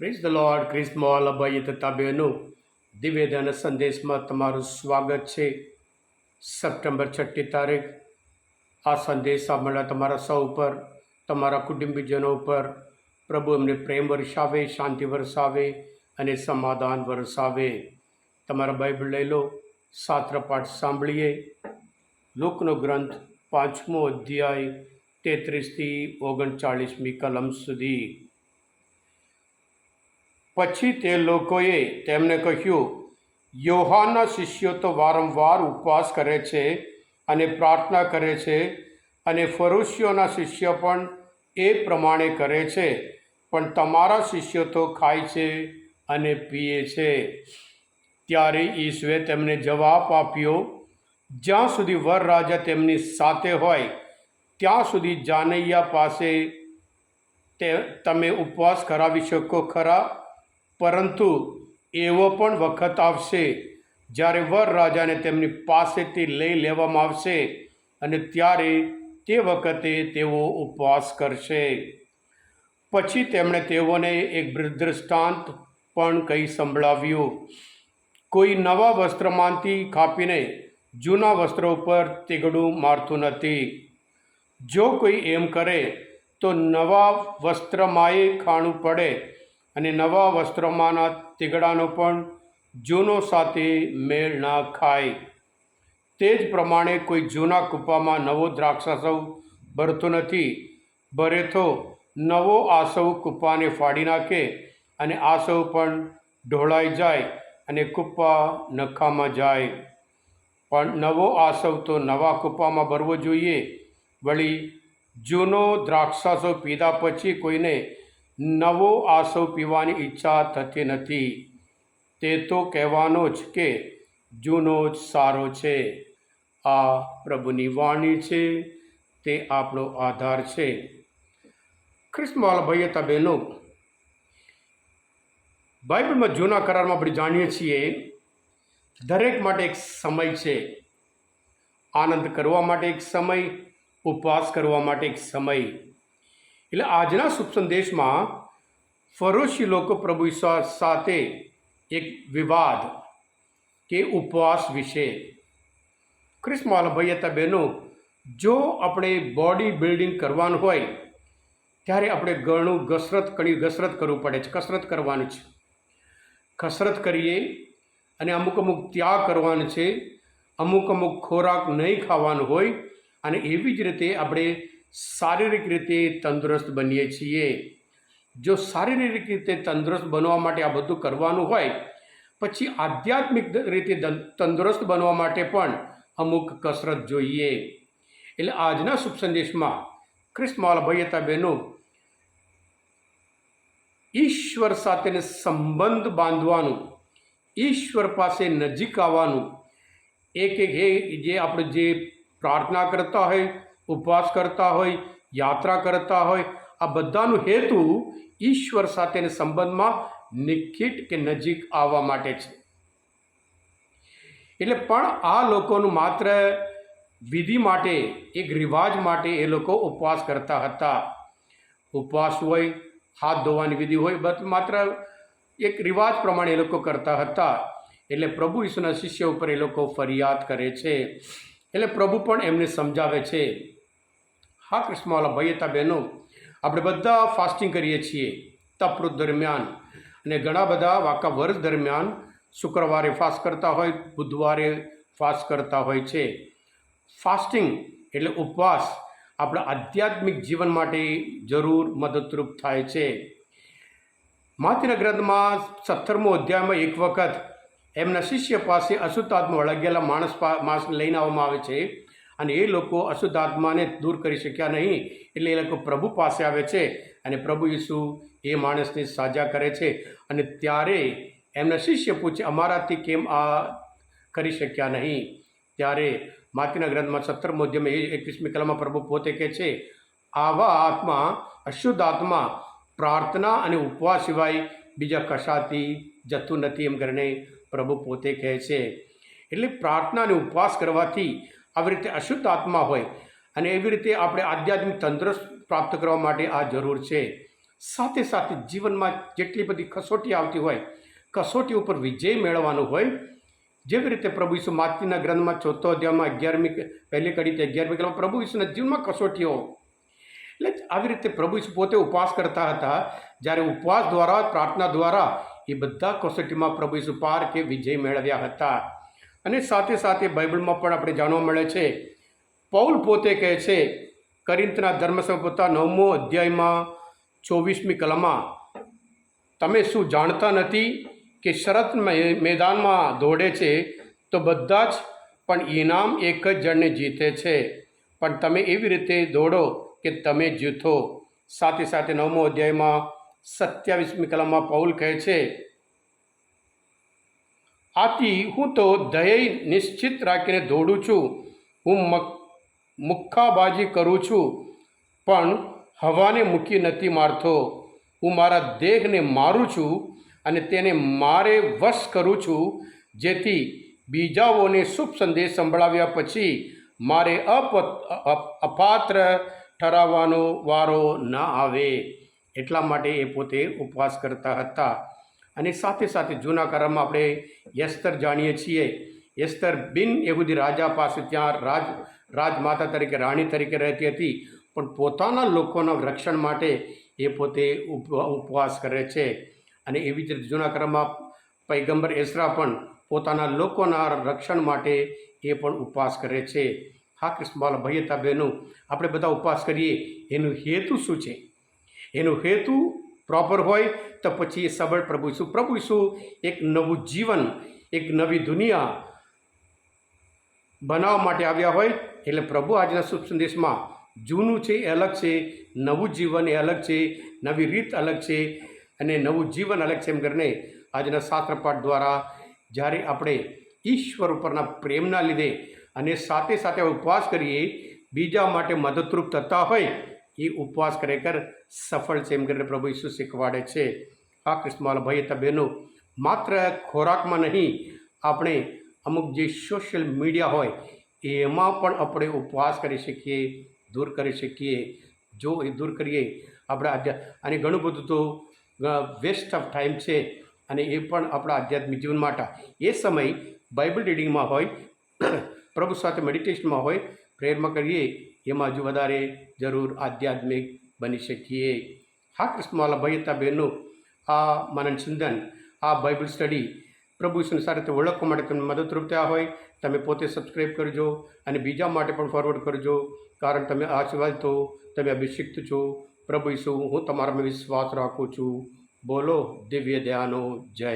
Praise the lord ક્રિસ્મોલ અભય તથા બહેનો દિવ્યદાન સંદેશમાં તમારું સ્વાગત છે. સપ્ટેમ્બર 6 તારીખ આ સંદેશ સાંભળવા તમારા સૌ ઉપર, તમારા કુટુંબીજનો ઉપર પ્રભુ એમને પ્રેમ વરસાવે, શાંતિ વરસાવે અને સમાધાન વરસાવે. તમારા બાઇબલ લઈ લો, શાસ્ત્ર પાઠ સાંભળીએ. લોકનો ગ્રંથ 5મો અધ્યાય 33થી 39મી કલમ સુધી. પછી તે લોકોએ તેમને કહ્યું, યોહાનના શિષ્યો તો વારંવાર ઉપવાસ કરે છે અને પ્રાર્થના કરે છે, અને ફરોશીઓના શિષ્ય પણ એ પ્રમાણે કરે છે, પણ તમારા શિષ્યો તો ખાય છે અને પીએ છે. ત્યારે ઈસુએ તેમને જવાબ આપ્યો, જ્યાં સુધી વરરાજા તેમની સાથે હોય ત્યાં સુધી જાનૈયા પાસે તમે ઉપવાસ કરાવી શકો ખરા? પરંતુ એવો પણ વખત આવશે જ્યારે વરરાજાને તેમની પાસેથી લઈ લેવામાં આવશે, અને ત્યારે તે વખતે તેઓ ઉપવાસ કરશે. પછી તેમણે તેઓને એક દૃષ્ટાંત પણ કહી સંભળાવ્યું. કોઈ નવા વસ્ત્રમાંથી કાપીને જૂના વસ્ત્રો ઉપર તીગડું મારતું નથી. જો કોઈ એમ કરે તો નવા વસ્ત્રમાંય ખાણું પડે, અને નવા વસ્ત્રોમાંના તીગડાનો પણ જૂનો સાથે મેળ ના ખાય. તે જ પ્રમાણે કોઈ જૂના કૂપામાં નવો દ્રાક્ષાસવ ભરતો નથી. ભરે તો નવો આસવ કૂપાને ફાડી નાખે, અને આસવ પણ ઢોળાઈ જાય અને કૂપા નખામાં જાય. પણ નવો આસવ તો નવા કૂપામાં ભરવો જોઈએ. વળી જૂનો દ્રાક્ષાસવ પીધા પછી કોઈને નવો આસવ પીવાની ઈચ્છા થતી નથી. તે તો કહેવાનો જ કે જૂનો જ સારો છે. આ પ્રભુની વાણી છે, તે આપણો આધાર છે. ખ્રિસ્તવાલા ભાઈઓ તથા બહેનો, બાઇબલમાં જૂના કરારમાં આપણે જાણીએ છીએ દરેક માટે એક સમય છે. આનંદ કરવા માટે એક સમય, ઉપવાસ કરવા માટે એક સમય. એટલે આજના શુભ સંદેશમાં ફરોશી લોકો પ્રભુ ઈસુ સાથે એક વિવાદ કે ઉપવાસ વિશે. ખ્રિસ્તવાલા ભાઈ હતા બહેનો, જો આપણે બોડી બિલ્ડિંગ કરવાનું હોય ત્યારે આપણે ઘણી કસરત કરવું પડે છે. કસરત કરવાનું છે. કસરત કરીએ અને અમુક ત્યાગ કરવાનું છે. અમુક ખોરાક નહીં ખાવાનું હોય, અને એવી જ રીતે આપણે શારીરિક રીતે તંદુરસ્ત બનીએ છીએ. જો શારીરિક રીતે તંદુરસ્ત બનવા માટે આ બધું કરવાનું હોય, પછી આધ્યાત્મિક રીતે તંદુરસ્ત બનવા માટે પણ અમુક કસરત જોઈએ. એટલે આજના શુભ સંદેશમાં ખ્રિસ્તવાલા ભાઈ હતા બહેનો, ઈશ્વર સાથેને સંબંધ બાંધવાનું, ઈશ્વર પાસે નજીક આવવાનું, જે આપણે જે પ્રાર્થના કરતા હોય, ઉપવાસ કરતા હોય, યાત્રા કરતા હોય, આ બધાનો હેતુ ઈશ્વર સાથેના સંબંધમાં નિકટ કે નજીક આવવા માટે છે. એટલે પણ આ લોકોનું માત્ર વિધિ માટે, એક રિવાજ માટે એ લોકો ઉપવાસ કરતા હતા. ઉપવાસ હોય, હાથ ધોવાની વિધિ હોય, માત્ર એક રિવાજ પ્રમાણે એ લોકો કરતા હતા. એટલે પ્રભુ ઈસુના શિષ્ય ઉપર એ લોકો ફરિયાદ કરે છે. એટલે પ્રભુ પણ એમને સમજાવે છે. હા કૃષ્ણવાલા ભાઈ હતા બહેનો, આપણે બધા ફાસ્ટિંગ કરીએ છીએ તપૃત દરમિયાન, અને ઘણા બધા આખા વર્ષ દરમિયાન શુક્રવારે ફાસ્ટ કરતા હોય, બુધવારે ફાસ્ટ કરતા હોય છે. ફાસ્ટિંગ એટલે ઉપવાસ આપણા આધ્યાત્મિક જીવન માટે જરૂર મદદરૂપ થાય છે. માથેના ગ્રંથમાં 17મો અધ્યાયમાં એક વખત એમના શિષ્ય પાસે અશુદ્ધ આત્મા વળગેલા માણસને લઈને આવવામાં આવે છે, અને એ લોકો અશુદ્ધ આત્માને દૂર કરી શક્યા નહીં. એટલે એ લોકો પ્રભુ પાસે આવે છે, અને પ્રભુ ઈસુ એ માણસને સાજા કરે છે. અને ત્યારે એમના શિષ્ય પૂછે, અમારાથી કેમ આ કરી શક્યા નહીં? ત્યારે માથેના ગ્રંથમાં 17મો અધ્યાયમાં 21મી કલમમાં પ્રભુ પોતે કહે છે, આવા આત્મા, અશુદ્ધ આત્મા પ્રાર્થના અને ઉપવાસ સિવાય બીજા કશાથી જતું નથી, એમ કરીને પ્રભુ પોતે કહે છે. એટલે પ્રાર્થના અને ઉપવાસ કરવાથી આવી રીતે અશુદ્ધ આત્મા હોય, અને એવી રીતે આપણે આધ્યાત્મિક તંદુરસ્ત પ્રાપ્ત કરવા માટે આ જરૂર છે. સાથે સાથે જીવનમાં જેટલી બધી કસોટી આવતી હોય, કસોટી ઉપર વિજય મેળવવાનું હોય, જેવી રીતે પ્રભુ ઈસુ માતીના ગ્રંથમાં 4 અધ્યાયમાં 11મી પહેલી કડીથી 11મી કડીમાં પ્રભુ ઈસુના જીવનમાં કસોટીઓ, એટલે આવી રીતે પ્રભુ ઈસુ પોતે ઉપવાસ કરતા હતા. જ્યારે ઉપવાસ દ્વારા, પ્રાર્થના દ્વારા એ બધા કસોટીમાં પ્રભુ ઈસુ પાર કે વિજય મેળવ્યા હતા. અને સાથે સાથે બાઇબલમાં પણ આપણે જાણવા મળે છે, પૌલ પોતે કહે છે કોરિન્થના ધર્મસભા પોતા 9મો અધ્યાયમાં 24મી કલમમાં, તમે શું જાણતા નથી કે શરત મેદાનમાં દોડે છે તો બધા જ, પણ ઇનામ એક જ જણને જીતે છે. પણ તમે એવી રીતે દોડો કે તમે જીતો. સાથે સાથે 9મો અધ્યાયમાં 27મી કલમમાં પૌલ કહે છે, આથી હું તો ધ્યેય નિશ્ચિત રાખીને દોડું છું. હું મુક્કાબાજી કરું છું, પણ હવાને મૂકી નથી મારતો. હું મારા દેહને મારું છું અને તેને મારે વશ કરું છું, જેથી બીજાઓને શુભ સંદેશ સંભળાવ્યા પછી મારે અપાત્ર ઠરાવવાનો વારો ન આવે. એટલા માટે એ પોતે ઉપવાસ કરતા હતા. અને સાથે સાથે જૂના કરારમાં આપણે એસ્તર જાણીએ છીએ. એસ્તર બિન યહૂદી રાજા પાસે ત્યાં રાજમાતા તરીકે, રાણી તરીકે રહેતી હતી, પણ પોતાના લોકોના રક્ષણ માટે એ પોતે ઉપવાસ કરે છે. અને એવી જ રીતે જૂના કરારમાં પૈગંબર એઝરા પણ પોતાના લોકોના રક્ષણ માટે એ પણ ઉપવાસ કરે છે. હા કૃષ્ણવાલા ભાઈ હતા બહેનો, આપણે બધા ઉપવાસ કરીએ, એનું હેતુ શું છે? એનું હેતુ પ્રોપર હોય તો પછી એ સબળ પ્રભુ ઈસુ એક નવું જીવન, એક નવી દુનિયા બનાવવા માટે આવ્યા હોય. એટલે પ્રભુ આજના શુભ સંદેશમાં જૂનું છે એ અલગ છે, નવું જીવન એ અલગ છે, નવી રીત અલગ છે અને નવું જીવન અલગ છે. એમ કરીને આજના શાસ્ત્રપાઠ દ્વારા જ્યારે આપણે ઈશ્વર ઉપરના પ્રેમના લીધે અને સાથે સાથે ઉપવાસ કરીએ, બીજા માટે મદદરૂપ થતા હોય, એ ઉપવાસ ખરેખર સફળ છે. એમ કરીને પ્રભુ ઈસુ શીખવાડે છે. હા કૃષ્ણવાલા ભાઈ હતા બહેનો, માત્ર ખોરાકમાં નહીં, આપણે અમુક જે સોશિયલ મીડિયા હોય એમાં પણ આપણે ઉપવાસ કરી શકીએ, દૂર કરી શકીએ. જો એ દૂર કરીએ આપણે અને ઘણું બધું તો વેસ્ટ ઓફ ટાઈમ છે, અને એ પણ આપણા આધ્યાત્મિક જીવન માટે એ સમય બાઇબલ રીડિંગમાં હોય, પ્રભુ સાથે મેડિટેશનમાં હોય, પ્રેયરમાં કરીએ, એમાં હજુ વધારે જરૂર આધ્યાત્મિક બની શકીએ. હા કૃષ્ણવાલા ભાઈ હતા બહેનો, આ મનન ચિંતન, આ બાઇબલ સ્ટડી પ્રભુ ઈસુની સાથે ઓળખવા માટે તમને મદદરૂપ થયા હોય, તમે પોતે સબસ્ક્રાઈબ કરજો અને બીજા માટે પણ ફોરવર્ડ કરજો. કારણ તમે આશીર્વાદ તો, તમે અભિષિક્ત છો. પ્રભુ ઈસુ, હું તમારામાં વિશ્વાસ રાખું છું. બોલો દિવ્ય દયાનો જય.